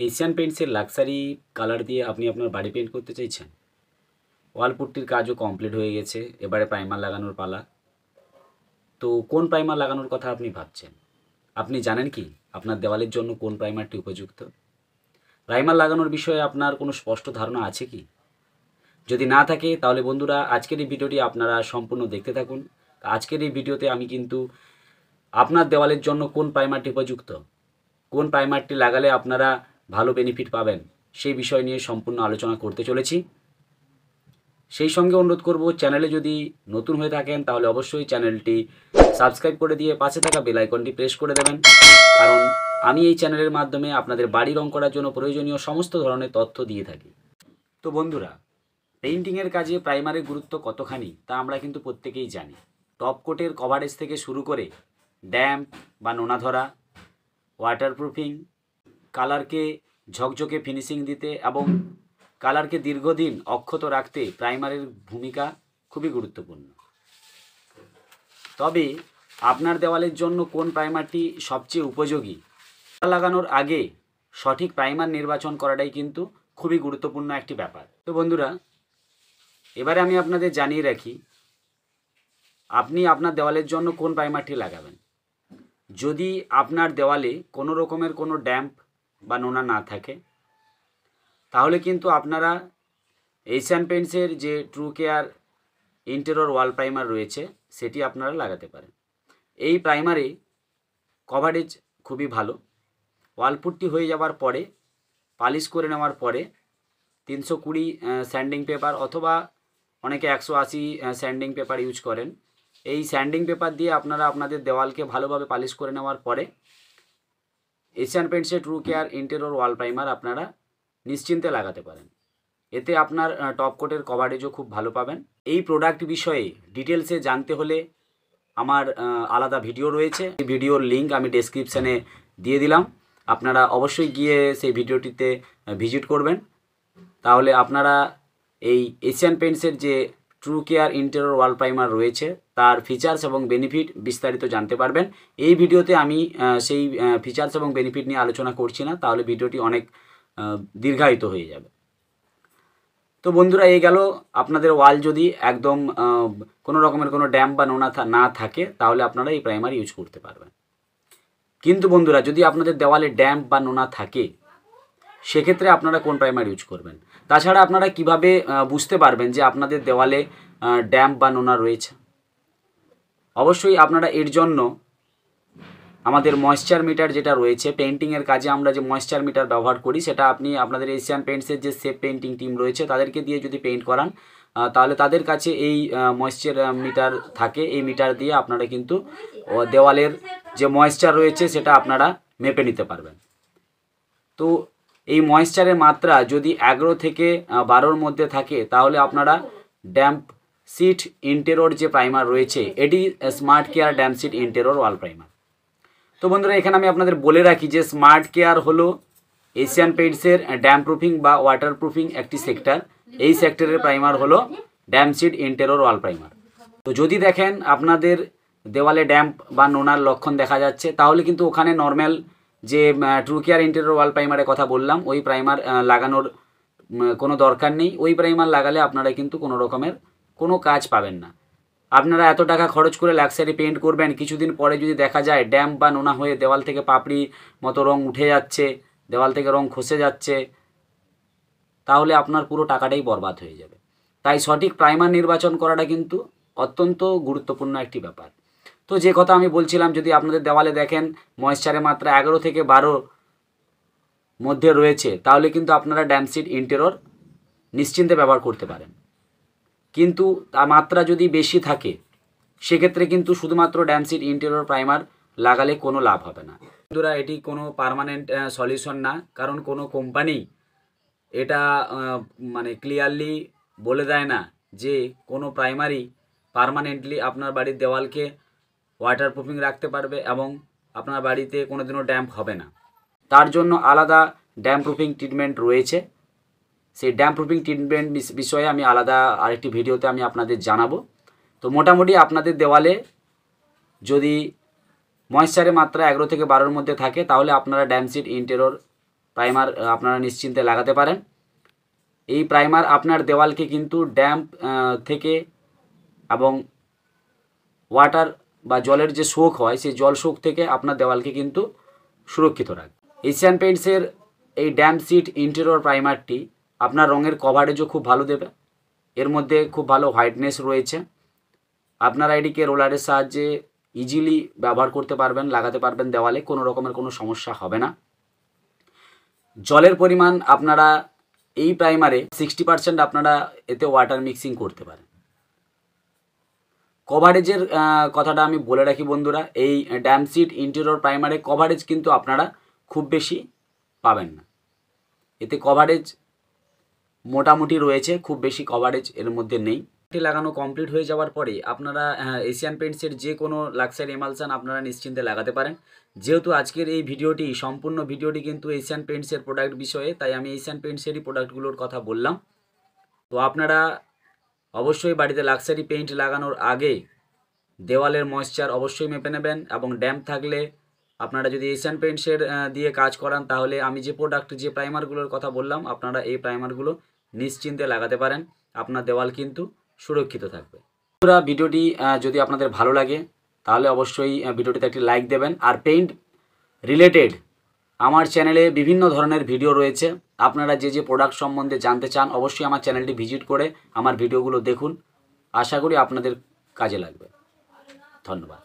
Asian পেইন্টসের luxury colour দিয়ে আপনি আপনার বাড়ি পেইন্ট করতে চাইছেন। ওয়াল পুট্টির কাজও কমপ্লিট হয়ে গেছে, এবারে প্রাইমার লাগানোর পালা। তো কোন প্রাইমার লাগানোর কথা আপনি ভাবছেন? আপনি জানেন কি আপনার দেওয়ালের জন্য কোন প্রাইমারটি উপযুক্ত? প্রাইমার লাগানোর বিষয়ে আপনার কোনো স্পষ্ট ধারণা আছে কি? যদি না থাকে তাহলে বন্ধুরা আজকের এই ভিডিওটি আপনারা সম্পূর্ণ দেখতে থাকুন। আজকের এই ভিডিওতে আমি কিন্তু আপনার দেওয়ালের জন্য কোন প্রাইমারটি উপযুক্ত, কোন প্রাইমারটি লাগালে আপনারা ভালো বেনিফিট পাবেন, সেই বিষয় নিয়ে সম্পূর্ণ আলোচনা করতে চলেছি। সেই সঙ্গে অনুরোধ করব, চ্যানেলে যদি নতুন হয়ে থাকেন তাহলে অবশ্যই চ্যানেলটি সাবস্ক্রাইব করে দিয়ে পাশে থাকা বেল আইকনটি প্রেস করে দেবেন, কারণ আমি এই চ্যানেলের মাধ্যমে আপনাদের বাড়ি রং করার জন্য প্রয়োজনীয় সমস্ত ধরনের তথ্য দিয়ে থাকি। তো বন্ধুরা, পেইন্টিংয়ের কাজে প্রাইমারের গুরুত্ব কতখানি তা আমরা কিন্তু প্রত্যেকেই জানি। টপ কোটের কভারেজ থেকে শুরু করে ড্যাম্প বা নোনা ধরা, ওয়াটারপ্রুফিং, কালারকে ঝকঝকে ফিনিশিং দিতে এবং কালারকে দীর্ঘদিন অক্ষত রাখতে প্রাইমারের ভূমিকা খুবই গুরুত্বপূর্ণ। তবে আপনার দেওয়ালের জন্য কোন প্রাইমারটি সবচেয়ে উপযোগী লাগানোর আগে সঠিক প্রাইমার নির্বাচন করাটাই কিন্তু খুবই গুরুত্বপূর্ণ একটি ব্যাপার। তো বন্ধুরা, এবারে আমি আপনাদের জানিয়ে রাখি আপনি আপনার দেওয়ালের জন্য কোন প্রাইমারটি লাগাবেন। যদি আপনার দেওয়ালে কোনো রকমের কোনো ড্যাম্প বা নোনা না থাকে তাহলে কিন্তু আপনারা এশিয়ান পেইন্টসের যে true care interior wall primer রয়েছে সেটি আপনারা লাগাতে পারেন। এই প্রাইমারে কভারেজ খুবই ভালো। ওয়ালপুট্টি হয়ে যাওয়ার পরে পালিশ করে নেওয়ার পরে 320 স্যান্ডিং পেপার অথবা অনেকে 180 স্যান্ডিং পেপার ইউজ করেন। এই স্যান্ডিং পেপার দিয়ে আপনারা আপনাদের দেওয়ালকে ভালোভাবে পালিশ করে নেওয়ার পরে এশিয়ান পেইন্টসের true care interior wall primer আপনারা নিশ্চিন্তে লাগাতে পারেন। এতে আপনার টপ কোটের কভারেজও খুব ভালো পাবেন। এই প্রোডাক্ট বিষয়ে ডিটেলসে জানতে হলে আমার আলাদা ভিডিও রয়েছে, এই ভিডিওর লিঙ্ক আমি ডেসক্রিপশানে দিয়ে দিলাম। আপনারা অবশ্যই গিয়ে সেই ভিডিওটিতে ভিজিট করবেন, তাহলে আপনারা এই এশিয়ান পেইন্টসের যে true care interior wall primer রয়েছে তার ফিচার্স এবং বেনিফিট বিস্তারিত জানতে পারবেন। এই ভিডিওতে আমি সেই ফিচার্স এবং বেনিফিট নিয়ে আলোচনা করছি না, তাহলে ভিডিওটি অনেক দীর্ঘায়িত হয়ে যাবে। তো বন্ধুরা, এই গেল আপনাদের ওয়াল যদি একদম কোনো রকমের কোনো ড্যাম্প বা নোনা না থাকে তাহলে আপনারা এই প্রাইমার ইউজ করতে পারবেন। কিন্তু বন্ধুরা, যদি আপনাদের দেওয়ালে ড্যাম্প বা নোনা থাকে সেক্ষেত্রে আপনারা কোন প্রাইমার ইউজ করবেন? তাছাড়া আপনারা কিভাবে বুঝতে পারবেন যে আপনাদের দেওয়ালে ড্যাম্প বা নোনা রয়েছে? অবশ্যই আপনারা এর জন্য আমাদের ময়েশ্চার মিটার যেটা রয়েছে, পেইন্টিংয়ের কাজে আমরা যে ময়েশ্চার মিটার ব্যবহার করি সেটা আপনি আপনাদের এশিয়ান পেইন্টসের যে সেফ পেইন্টিং টিম রয়েছে তাদেরকে দিয়ে যদি পেইন্ট করান তাহলে তাদের কাছে এই ময়েশ্চার মিটার থাকে। এই মিটার দিয়ে আপনারা কিন্তু দেওয়ালের যে ময়েশ্চার রয়েছে সেটা আপনারা মেপে নিতে পারবেন। তো এই ময়েশ্চারের মাত্রা যদি 11 থেকে 12-র মধ্যে থাকে তাহলে আপনারা ড্যাম্প সিট ইন্টেরিয়র যে প্রাইমার রয়েছে এটি smart care damp sheath interior wall primer. তো বন্ধুরা, এখানে আমি আপনাদের বলে রাখি যে স্মার্ট কেয়ার হলো এশিয়ান পেইন্টসের ড্যাম্প প্রুফিং বা ওয়াটার প্রুফিং একটি সেক্টর। এই সেক্টরের প্রাইমার হলো damp sheath interior wall primer. তো যদি দেখেন আপনাদের দেওয়ালে ড্যাম্প বা নোনার লক্ষণ দেখা যাচ্ছে তাহলে কিন্তু ওখানে নর্মাল যে ট্রু কেয়ার ইন্টেরিয়র ওয়াল প্রাইমারের কথা বললাম ওই প্রাইমার লাগানোর কোনো দরকার নেই। ওই প্রাইমার লাগালে আপনারা কিন্তু কোনো রকমের কোনো কাজ পাবেন না। আপনারা এত টাকা খরচ করে লাক্সারি পেইন্ট করবেন, কিছুদিন পরে যদি দেখা যায় ড্যাম্প বা নোনা হয়ে দেওয়াল থেকে পাপড়ি মতো রং উঠে যাচ্ছে, দেওয়াল থেকে রং খসে যাচ্ছে, তাহলে আপনার পুরো টাকাটাই বরবাদ হয়ে যাবে। তাই সঠিক প্রাইমার নির্বাচন করাটা কিন্তু অত্যন্ত গুরুত্বপূর্ণ একটি ব্যাপার। তো যে কথা আমি বলছিলাম, যদি আপনাদের দেওয়ালে দেখেন ময়েশ্চারের মাত্রা 11 থেকে 12 মধ্যে রয়েছে তাহলে কিন্তু আপনারা ড্যাম্প সিট ইন্টেরিয়র নিশ্চিন্তে ব্যবহার করতে পারেন। কিন্তু তার মাত্রা যদি বেশি থাকে সেক্ষেত্রে কিন্তু শুধুমাত্র ড্যাম্প সিট ইন্টেরিয়র প্রাইমার লাগালে কোনো লাভ হবে না। বন্ধুরা, এটি কোনো পার্মানেন্ট সলিউশন না, কারণ কোনো কোম্পানি এটা মানে ক্লিয়ারলি বলে দেয় না যে কোনো প্রাইমারি পার্মানেন্টলি আপনার বাড়ির দেওয়ালকে ওয়াটারপ্রুফিং রাখতে পারবে এবং আপনার বাড়িতে কোনোদিনও ড্যাম্প হবে না। তার জন্য আলাদা ড্যাম্প প্রুফিং ট্রিটমেন্ট রয়েছে। সেই ড্যাম্প প্রুফিং ট্রিটমেন্ট বিষয়ে আমি আলাদা আরেকটি ভিডিওতে আমি আপনাদের জানাবো। তো মোটামুটি আপনাদের দেওয়ালে যদি ময়েশ্চারের মাত্রা 11 থেকে 12-র মধ্যে থাকে তাহলে আপনারা ড্যাম্প সিট ইন্টেরিয়র প্রাইমার আপনারা নিশ্চিন্তে লাগাতে পারেন। এই প্রাইমার আপনার দেওয়ালকে কিন্তু ড্যাম্প থেকে এবং ওয়াটার বা জলের যে শোক হয় সেই জল শোক থেকে আপনার দেওয়ালকে কিন্তু সুরক্ষিত রাখবে। এশিয়ান পেইন্টসের এই ড্যাম্প সিট ইন্টেরিয়র প্রাইমারটি আপনার রঙের কভারেজও খুব ভালো দেবে। এর মধ্যে খুব ভালো হোয়াইটনেস রয়েছে। আপনারা এটিকে রোলারের সাহায্যে ইজিলি ব্যবহার করতে পারবেন, লাগাতে পারবেন দেওয়ালে, কোনো রকমের কোনো সমস্যা হবে না। জলের পরিমাণ আপনারা এই প্রাইমারে 60% আপনারা এতে ওয়াটার মিক্সিং করতে পারেন। কভারেজের কথাটা আমি বলে রাখি বন্ধুরা, এই ড্যাম্প সিট ইন্টেরিয়র প্রাইমারে কভারেজ কিন্তু আপনারা খুব বেশি পাবেন না। এতে কভারেজ মোটামুটি রয়েছে, খুব বেশি কভারেজ এর মধ্যে নেই। এটি লাগানো কমপ্লিট হয়ে যাওয়ার পরে আপনারা এশিয়ান পেইন্টসের যে কোনো লাক্সারি এমালসান আপনারা নিশ্চিন্তে লাগাতে পারেন। যেহেতু আজকের এই ভিডিওটি সম্পূর্ণ ভিডিওটি কিন্তু এশিয়ান পেইন্টসের প্রোডাক্ট বিষয়ে, তাই আমি এশিয়ান পেইন্টসেরই প্রোডাক্টগুলোর কথা বললাম। তো আপনারা অবশ্যই বাড়িতে লাক্সারি পেইন্ট লাগানোর আগে দেওয়ালের ময়েশ্চার অবশ্যই মেপে নেবেন, এবং ড্যাম্প থাকলে আপনারা যদি এশিয়ান পেইন্টসের দিয়ে কাজ করান তাহলে আমি যে প্রোডাক্ট যে প্রাইমারগুলোর কথা বললাম আপনারা এই প্রাইমারগুলো নিশ্চিন্তে লাগাতে পারেন। আপনার দেওয়াল কিন্তু সুরক্ষিত থাকবে। পুরো ভিডিওটি যদি আপনাদের ভালো লাগে তাহলে অবশ্যই ভিডিওটিতে একটি লাইক দেবেন। আর পেইন্ট রিলেটেড আমার চ্যানেলে বিভিন্ন ধরনের ভিডিও রয়েছে। আপনারা যে যে প্রোডাক্ট সম্বন্ধে জানতে চান অবশ্যই আমার চ্যানেলটি ভিজিট করে আমার ভিডিওগুলো দেখুন। আশা করি আপনাদের কাজে লাগবে। ধন্যবাদ।